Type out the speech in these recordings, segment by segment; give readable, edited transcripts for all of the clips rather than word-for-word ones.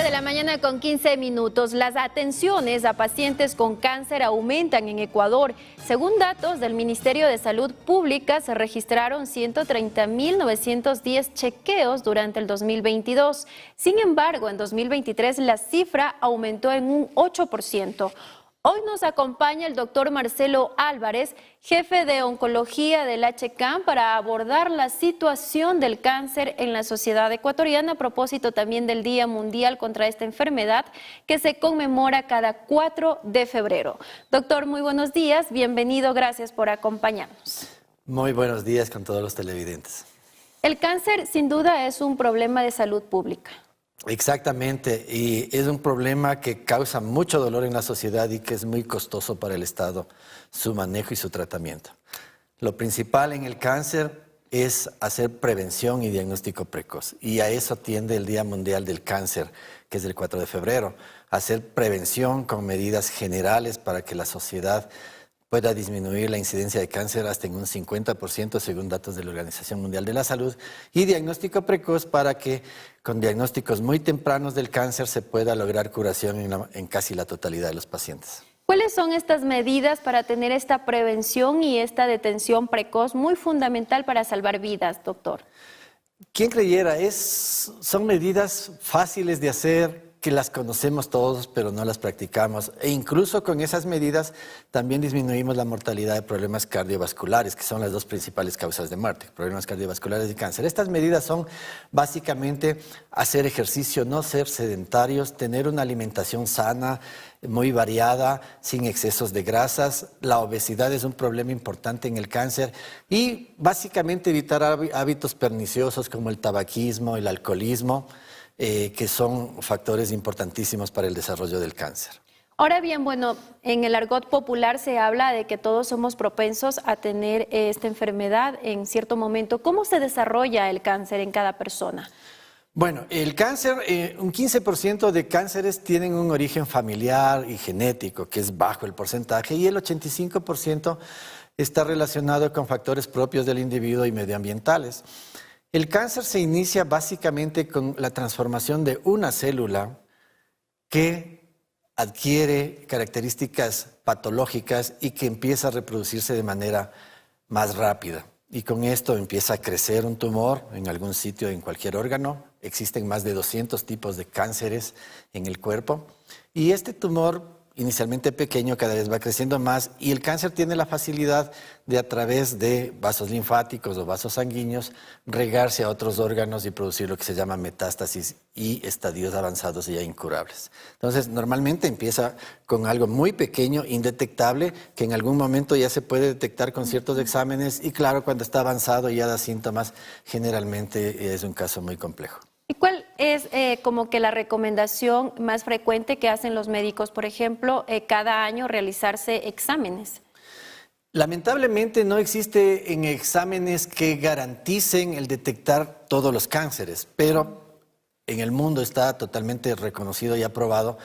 de la mañana con 15 minutos. Las atenciones a pacientes con cáncer aumentan en Ecuador. Según datos del Ministerio de Salud Pública, se registraron 130.910 chequeos durante el 2022. Sin embargo, en 2023 la cifra aumentó en un 8%. Hoy nos acompaña el doctor Marcelo Álvarez, jefe de oncología del HCAM, para abordar la situación del cáncer en la sociedad ecuatoriana, a propósito también del Día Mundial contra esta enfermedad, que se conmemora cada 4 de febrero. Doctor, muy buenos días, bienvenido, gracias por acompañarnos. Muy buenos días con todos los televidentes. El cáncer, sin duda, es un problema de salud pública. Exactamente, y es un problema que causa mucho dolor en la sociedad y que es muy costoso para el Estado, su manejo y su tratamiento. Lo principal en el cáncer es hacer prevención y diagnóstico precoz, y a eso tiende el Día Mundial del Cáncer, que es el 4 de febrero, hacer prevención con medidas generales para que la sociedad pueda disminuir la incidencia de cáncer hasta en un 50% según datos de la Organización Mundial de la Salud, y diagnóstico precoz para que con diagnósticos muy tempranos del cáncer se pueda lograr curación en casi la totalidad de los pacientes. ¿Cuáles son estas medidas para tener esta prevención y esta detención precoz muy fundamental para salvar vidas, doctor? ¿Quién creyera? Son medidas fáciles de hacer, que las conocemos todos, pero no las practicamos. E incluso con esas medidas también disminuimos la mortalidad de problemas cardiovasculares, que son las dos principales causas de muerte, problemas cardiovasculares y cáncer. Estas medidas son básicamente hacer ejercicio, no ser sedentarios, tener una alimentación sana, muy variada, sin excesos de grasas. La obesidad es un problema importante en el cáncer y básicamente evitar hábitos perniciosos como el tabaquismo, el alcoholismo, que son factores importantísimos para el desarrollo del cáncer. Ahora bien, bueno, en el argot popular se habla de que todos somos propensos a tener esta enfermedad en cierto momento. ¿Cómo se desarrolla el cáncer en cada persona? Bueno, el cáncer, un 15% de cánceres tienen un origen familiar y genético, que es bajo el porcentaje, y el 85% está relacionado con factores propios del individuo y medioambientales. El cáncer se inicia básicamente con la transformación de una célula que adquiere características patológicas y que empieza a reproducirse de manera más rápida. Y con esto empieza a crecer un tumor en algún sitio, en cualquier órgano. Existen más de 200 tipos de cánceres en el cuerpo. Y este tumor, inicialmente pequeño, cada vez va creciendo más, y el cáncer tiene la facilidad de, a través de vasos linfáticos o vasos sanguíneos, regarse a otros órganos y producir lo que se llama metástasis y estadios avanzados y ya incurables. Entonces, normalmente empieza con algo muy pequeño, indetectable, que en algún momento ya se puede detectar con ciertos exámenes, y claro, cuando está avanzado y ya da síntomas, generalmente es un caso muy complejo. ¿Y cuál es como que la recomendación más frecuente que hacen los médicos, por ejemplo, cada año realizarse exámenes? Lamentablemente no existe exámenes que garanticen el detectar todos los cánceres, pero en el mundo está totalmente reconocido y aprobado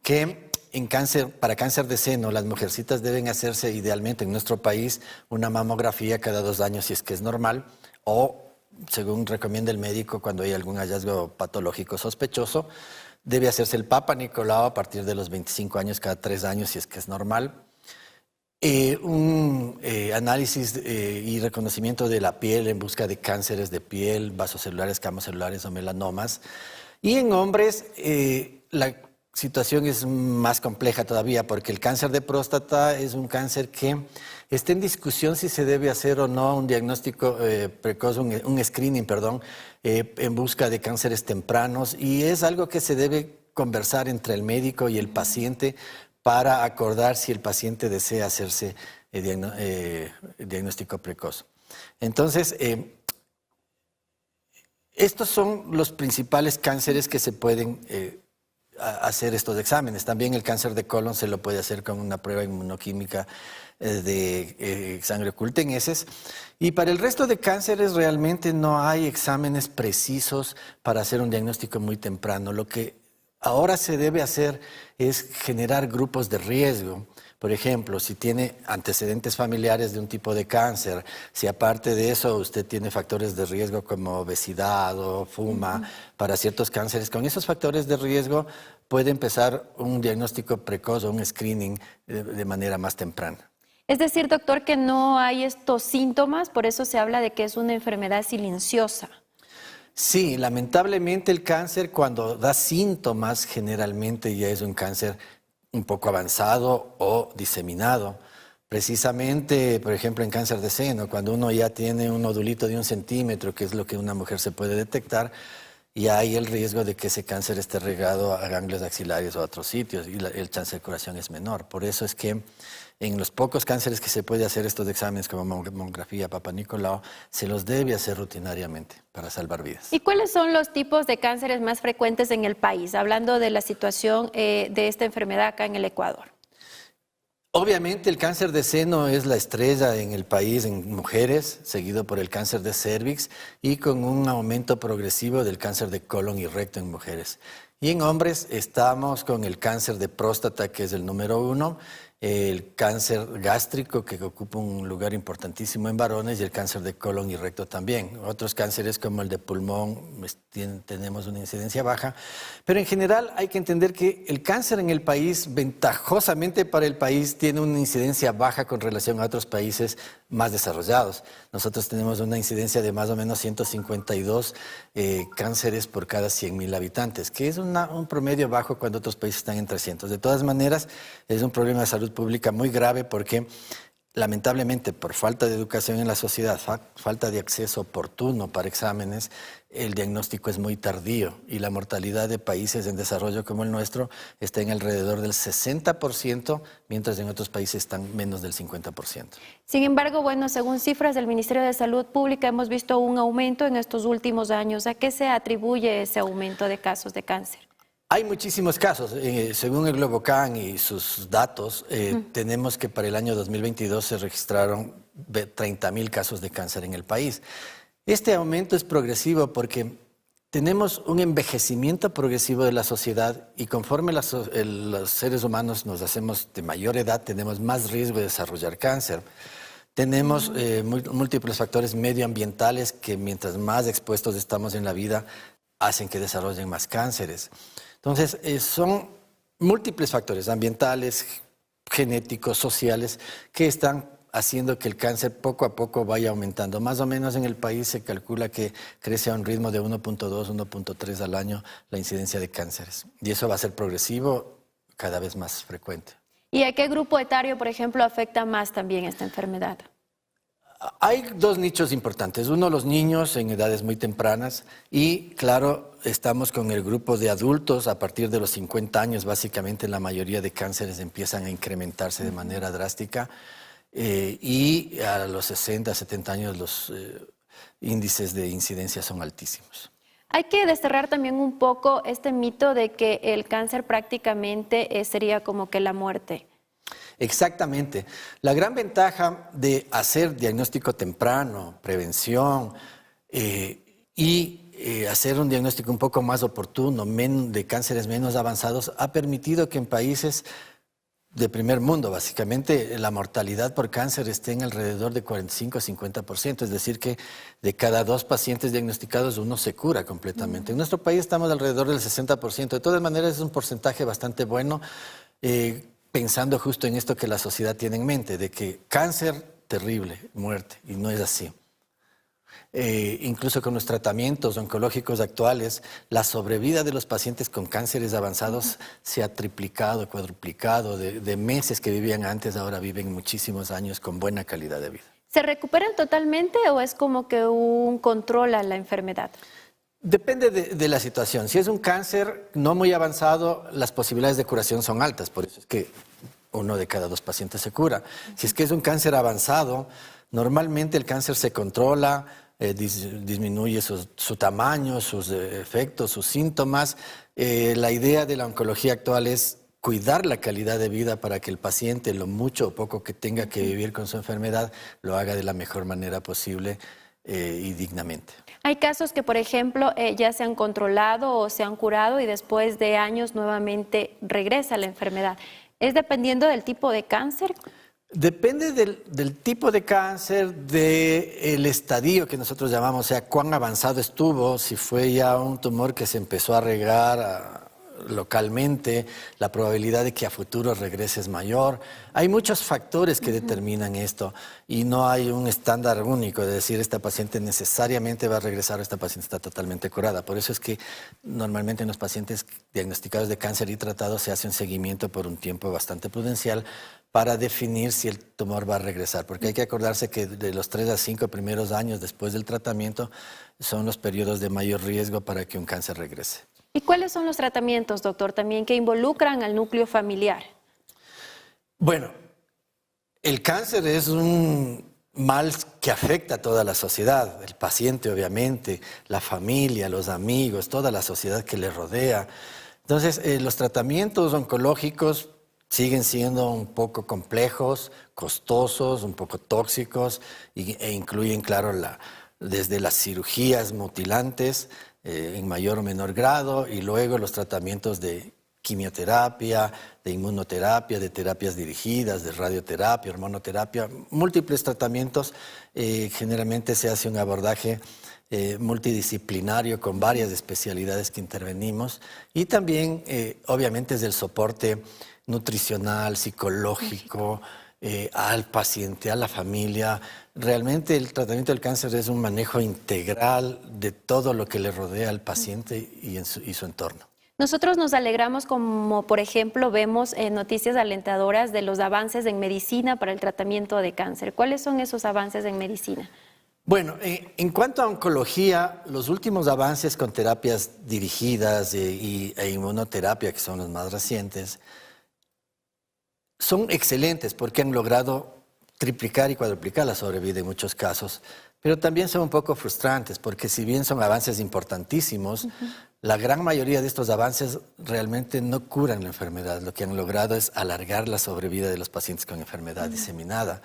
que para cáncer de seno las mujercitas deben hacerse idealmente en nuestro país una mamografía cada 2 años si es que es normal, o según recomienda el médico, cuando hay algún hallazgo patológico sospechoso, debe hacerse el Papa Nicolau a partir de los 25 años, cada 3 años, si es que es normal. Un análisis y reconocimiento de la piel en busca de cánceres de piel, vasocelulares, camocelulares o melanomas. Y en hombres, la situación es más compleja todavía, porque el cáncer de próstata es un cáncer que está en discusión si se debe hacer o no un diagnóstico precoz, un screening, perdón, en busca de cánceres tempranos, y es algo que se debe conversar entre el médico y el paciente para acordar si el paciente desea hacerse diagnóstico precoz. Entonces, estos son los principales cánceres que se pueden hacer estos exámenes. También el cáncer de colon se lo puede hacer con una prueba inmunoquímica de sangre oculta en heces. Y para el resto de cánceres realmente no hay exámenes precisos para hacer un diagnóstico muy temprano. Lo que ahora se debe hacer es generar grupos de riesgo Por ejemplo, si tiene antecedentes familiares de un tipo de cáncer, si aparte de eso usted tiene factores de riesgo como obesidad o fuma para ciertos cánceres, con esos factores de riesgo puede empezar un diagnóstico precoz o un screening de manera más temprana. Es decir, doctor, que no hay estos síntomas, por eso se habla de que es una enfermedad silenciosa. Sí, lamentablemente el cáncer cuando da síntomas generalmente ya es un cáncer un poco avanzado o diseminado. Precisamente, por ejemplo, en cáncer de seno, cuando uno ya tiene un nodulito de 1 centímetro, que es lo que una mujer se puede detectar, ya hay el riesgo de que ese cáncer esté regado a ganglios axilares o a otros sitios y el chance de curación es menor. Por eso es que en los pocos cánceres que se puede hacer estos exámenes como mamografía, Papa Nicolau, se los debe hacer rutinariamente para salvar vidas. ¿Y cuáles son los tipos de cánceres más frecuentes en el país? Hablando de la situación de esta enfermedad acá en el Ecuador. Obviamente el cáncer de seno es la estrella en el país en mujeres, seguido por el cáncer de cérvix y con un aumento progresivo del cáncer de colon y recto en mujeres. Y en hombres estamos con el cáncer de próstata, que es el número 1, el cáncer gástrico, que ocupa un lugar importantísimo en varones, y el cáncer de colon y recto también. Otros cánceres como el de pulmón tenemos una incidencia baja, pero en general hay que entender que el cáncer en el país, ventajosamente para el país, tiene una incidencia baja con relación a otros países más desarrollados. Nosotros tenemos una incidencia de más o menos 152 cánceres por cada 100.000 habitantes, que es un promedio bajo cuando otros países están en 300. De todas maneras, es un problema de salud pública muy grave porque lamentablemente por falta de educación en la sociedad, falta de acceso oportuno para exámenes, el diagnóstico es muy tardío y la mortalidad de países en desarrollo como el nuestro está en alrededor del 60%, mientras en otros países están menos del 50%. Sin embargo, bueno, según cifras del Ministerio de Salud Pública, hemos visto un aumento en estos últimos años. ¿A qué se atribuye ese aumento de casos de cáncer? Hay muchísimos casos. Según el Globocan y sus datos, tenemos que para el año 2022 se registraron 30.000 casos de cáncer en el país. Este aumento es progresivo porque tenemos un envejecimiento progresivo de la sociedad y conforme los seres humanos nos hacemos de mayor edad, tenemos más riesgo de desarrollar cáncer. Tenemos múltiples factores medioambientales que mientras más expuestos estamos en la vida, hacen que desarrollen más cánceres. Entonces, son múltiples factores ambientales, genéticos, sociales, que están haciendo que el cáncer poco a poco vaya aumentando. Más o menos en el país se calcula que crece a un ritmo de 1.2, 1.3 al año la incidencia de cánceres. Y eso va a ser progresivo, cada vez más frecuente. ¿Y a qué grupo etario, por ejemplo, afecta más también esta enfermedad? Hay dos nichos importantes. Uno, los niños en edades muy tempranas y, claro, estamos con el grupo de adultos a partir de los 50 años. Básicamente, la mayoría de cánceres empiezan a incrementarse de manera drástica y a los 60, 70 años los índices de incidencia son altísimos. Hay que desterrar también un poco este mito de que el cáncer prácticamente sería como que la muerte. Exactamente. La gran ventaja de hacer diagnóstico temprano, prevención y hacer un diagnóstico un poco más oportuno, de cánceres menos avanzados, ha permitido que en países de primer mundo, básicamente, la mortalidad por cáncer esté en alrededor de 45-50%, es decir, que de cada 2 pacientes diagnosticados, 1 se cura completamente. En nuestro país estamos alrededor del 60%. De todas maneras, es un porcentaje bastante bueno, pensando justo en esto que la sociedad tiene en mente, de que cáncer, terrible, muerte, y no es así. Incluso con los tratamientos oncológicos actuales, la sobrevida de los pacientes con cánceres avanzados se ha triplicado, cuadruplicado, de meses que vivían antes, ahora viven muchísimos años con buena calidad de vida. ¿Se recuperan totalmente o es como que un control a la enfermedad? Depende de la situación. Si es un cáncer no muy avanzado, las posibilidades de curación son altas, por eso es que 1 de cada 2 pacientes se cura. Si es que es un cáncer avanzado, normalmente el cáncer se controla, disminuye su tamaño, sus efectos, sus síntomas. La idea de la oncología actual es cuidar la calidad de vida para que el paciente, lo mucho o poco que tenga que vivir con su enfermedad, lo haga de la mejor manera posible y dignamente. Hay casos que, por ejemplo, ya se han controlado o se han curado y después de años nuevamente regresa la enfermedad. ¿Es dependiendo del tipo de cáncer? Depende del tipo de cáncer, del estadio que nosotros llamamos, o sea, cuán avanzado estuvo, si fue ya un tumor que se empezó a regar localmente, la probabilidad de que a futuro regrese es mayor. Hay muchos factores que determinan esto y no hay un estándar único de decir esta paciente necesariamente va a regresar o esta paciente está totalmente curada. Por eso es que normalmente en los pacientes diagnosticados de cáncer y tratados se hace un seguimiento por un tiempo bastante prudencial para definir si el tumor va a regresar, porque hay que acordarse que de los 3 a 5 primeros años después del tratamiento son los periodos de mayor riesgo para que un cáncer regrese. ¿Y cuáles son los tratamientos, doctor, también que involucran al núcleo familiar? Bueno, el cáncer es un mal que afecta a toda la sociedad, el paciente obviamente, la familia, los amigos, toda la sociedad que le rodea. Entonces, los tratamientos oncológicos siguen siendo un poco complejos, costosos, un poco tóxicos e incluyen, claro, desde las cirugías mutilantes en mayor o menor grado y luego los tratamientos de quimioterapia, de inmunoterapia, de terapias dirigidas, de radioterapia, hormonoterapia, múltiples tratamientos. Generalmente se hace un abordaje multidisciplinario con varias especialidades que intervenimos y también, obviamente, es el soporte nutricional, psicológico, al paciente, a la familia. Realmente el tratamiento del cáncer es un manejo integral de todo lo que le rodea al paciente y su entorno. Nosotros nos alegramos como, por ejemplo, vemos noticias alentadoras de los avances en medicina para el tratamiento de cáncer. ¿Cuáles son esos avances en medicina? Bueno, en cuanto a oncología, los últimos avances con terapias dirigidas e inmunoterapia, que son los más recientes, son excelentes porque han logrado triplicar y cuadruplicar la sobrevida en muchos casos, pero también son un poco frustrantes porque si bien son avances importantísimos, la gran mayoría de estos avances realmente no curan la enfermedad. Lo que han logrado es alargar la sobrevida de los pacientes con enfermedad diseminada.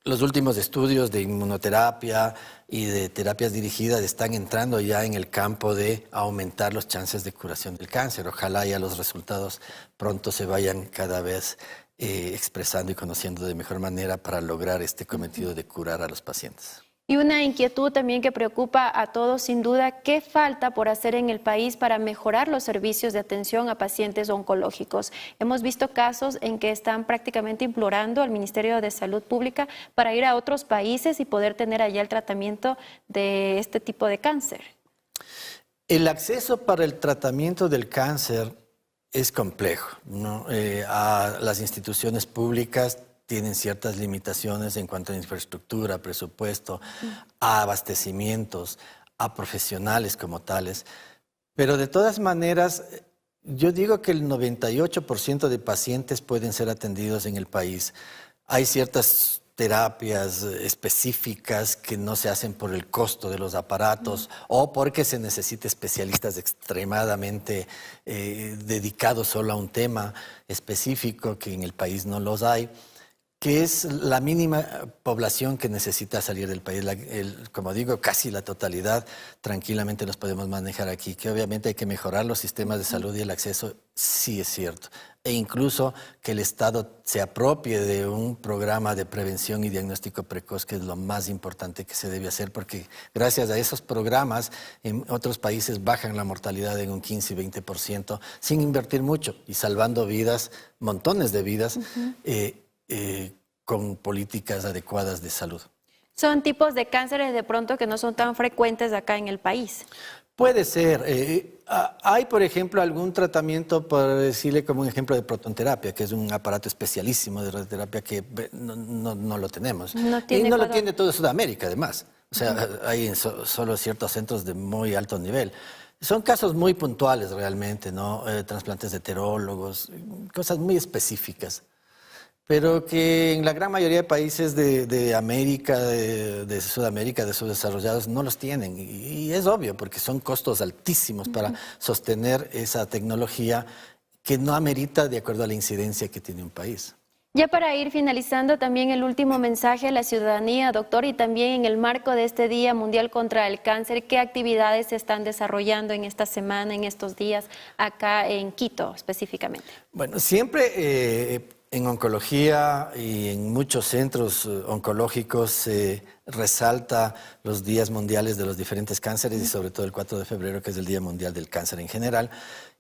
Los últimos estudios de inmunoterapia y de terapias dirigidas están entrando ya en el campo de aumentar los chances de curación del cáncer. Ojalá ya los resultados pronto se vayan cada vez expresando y conociendo de mejor manera para lograr este cometido de curar a los pacientes. Y una inquietud también que preocupa a todos, sin duda, ¿qué falta por hacer en el país para mejorar los servicios de atención a pacientes oncológicos? Hemos visto casos en que están prácticamente implorando al Ministerio de Salud Pública para ir a otros países y poder tener allá el tratamiento de este tipo de cáncer. El acceso para el tratamiento del cáncer es complejo, ¿no? A las instituciones públicas tienen ciertas limitaciones en cuanto a infraestructura, presupuesto, a abastecimientos, a profesionales como tales. Pero de todas maneras, yo digo que el 98% de pacientes pueden ser atendidos en el país. Hay ciertas terapias específicas que no se hacen por el costo de los aparatos o porque se necesita especialistas extremadamente dedicados solo a un tema específico que en el país no los hay, que es la mínima población que necesita salir del país. Como digo, casi la totalidad tranquilamente los podemos manejar aquí, que obviamente hay que mejorar los sistemas de salud y el acceso, sí es cierto. E incluso que el Estado se apropie de un programa de prevención y diagnóstico precoz, que es lo más importante que se debe hacer, porque gracias a esos programas en otros países bajan la mortalidad en un 15 y 20% sin invertir mucho y salvando vidas, montones de vidas, con políticas adecuadas de salud. ¿Son tipos de cánceres de pronto que no son tan frecuentes acá en el país? Puede ser. Hay, por ejemplo, algún tratamiento, por decirle como un ejemplo de protonterapia, que es un aparato especialísimo de radioterapia que no lo tenemos. Y no lo tiene toda Sudamérica, además. O sea, hay solo ciertos centros de muy alto nivel. Son casos muy puntuales realmente, ¿no? Trasplantes de heterólogos, cosas muy específicas, pero que en la gran mayoría de países de América, de Sudamérica, de subdesarrollados, no los tienen. Y es obvio, porque son costos altísimos para sostener esa tecnología que no amerita de acuerdo a la incidencia que tiene un país. Ya para ir finalizando, también el último mensaje a la ciudadanía, doctor, y también en el marco de este Día Mundial contra el Cáncer, ¿qué actividades se están desarrollando en esta semana, en estos días, acá en Quito específicamente? Bueno, siempre en oncología y en muchos centros oncológicos se resalta los días mundiales de los diferentes cánceres y sobre todo el 4 de febrero, que es el Día Mundial del Cáncer en general.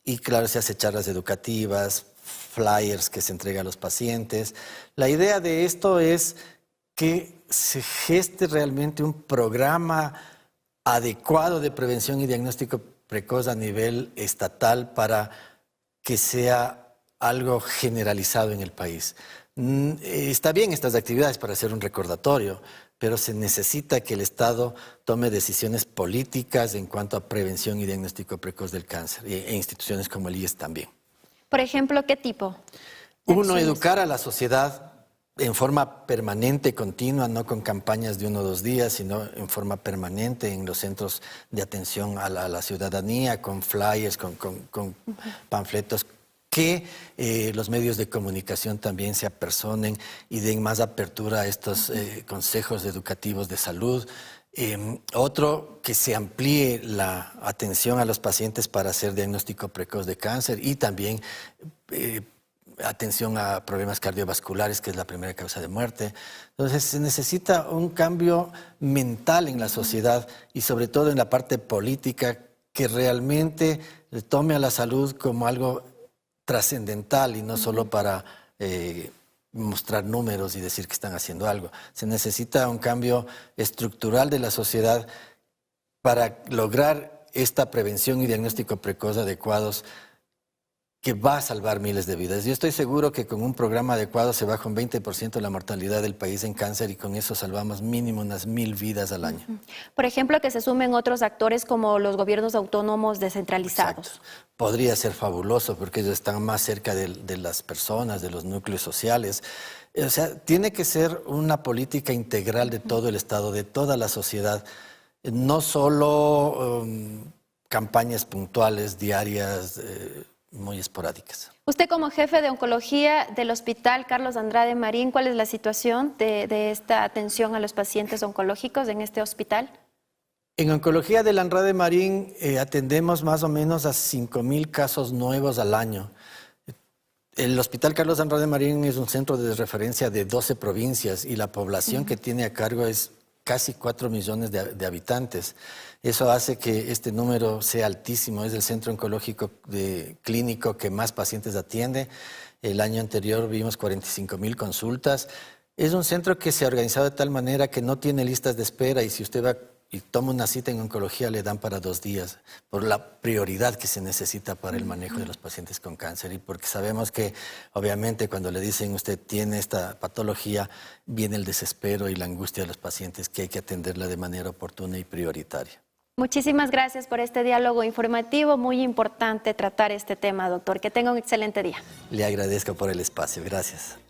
Y claro, se hace charlas educativas, flyers que se entrega a los pacientes. La idea de esto es que se geste realmente un programa adecuado de prevención y diagnóstico precoz a nivel estatal para que sea algo generalizado en el país. Está bien estas actividades para hacer un recordatorio, pero se necesita que el Estado tome decisiones políticas en cuanto a prevención y diagnóstico precoz del cáncer, e instituciones como el IES también. Por ejemplo, ¿qué tipo? Uno, educar a la sociedad en forma permanente, continua, no con campañas de 1 o 2 días, sino en forma permanente en los centros de atención a la ciudadanía, con flyers, con panfletos, que los medios de comunicación también se apersonen y den más apertura a estos consejos educativos de salud. Otro, que se amplíe la atención a los pacientes para hacer diagnóstico precoz de cáncer y también atención a problemas cardiovasculares, que es la primera causa de muerte. Entonces se necesita un cambio mental en la sociedad y sobre todo en la parte política, que realmente tome a la salud como algo trascendental y no solo para mostrar números y decir que están haciendo algo. Se necesita un cambio estructural de la sociedad para lograr esta prevención y diagnóstico precoz adecuados, que va a salvar miles de vidas. Yo estoy seguro que con un programa adecuado se baja un 20% la mortalidad del país en cáncer y con eso salvamos mínimo unas 1000 vidas al año. Por ejemplo, que se sumen otros actores como los gobiernos autónomos descentralizados. Exacto. Podría ser fabuloso porque ellos están más cerca de las personas, de los núcleos sociales. O sea, tiene que ser una política integral de todo el Estado, de toda la sociedad, no solo campañas puntuales, diarias, muy esporádicas. Usted como jefe de oncología del Hospital Carlos Andrade Marín, ¿cuál es la situación de esta atención a los pacientes oncológicos en este hospital? En oncología del Andrade Marín atendemos más o menos a 5000 casos nuevos al año. El Hospital Carlos Andrade Marín es un centro de referencia de 12 provincias y la población que tiene a cargo es casi 4 millones de habitantes. Eso hace que este número sea altísimo. Es el centro oncológico clínico que más pacientes atiende. El año anterior vimos 45,000 consultas. Es un centro que se ha organizado de tal manera que no tiene listas de espera y si usted va y toma una cita en oncología le dan para 2 días por la prioridad que se necesita para el manejo de los pacientes con cáncer y porque sabemos que obviamente cuando le dicen usted tiene esta patología viene el desespero y la angustia de los pacientes que hay que atenderla de manera oportuna y prioritaria. Muchísimas gracias por este diálogo informativo, muy importante tratar este tema, doctor. Que tenga un excelente día. Le agradezco por el espacio, gracias.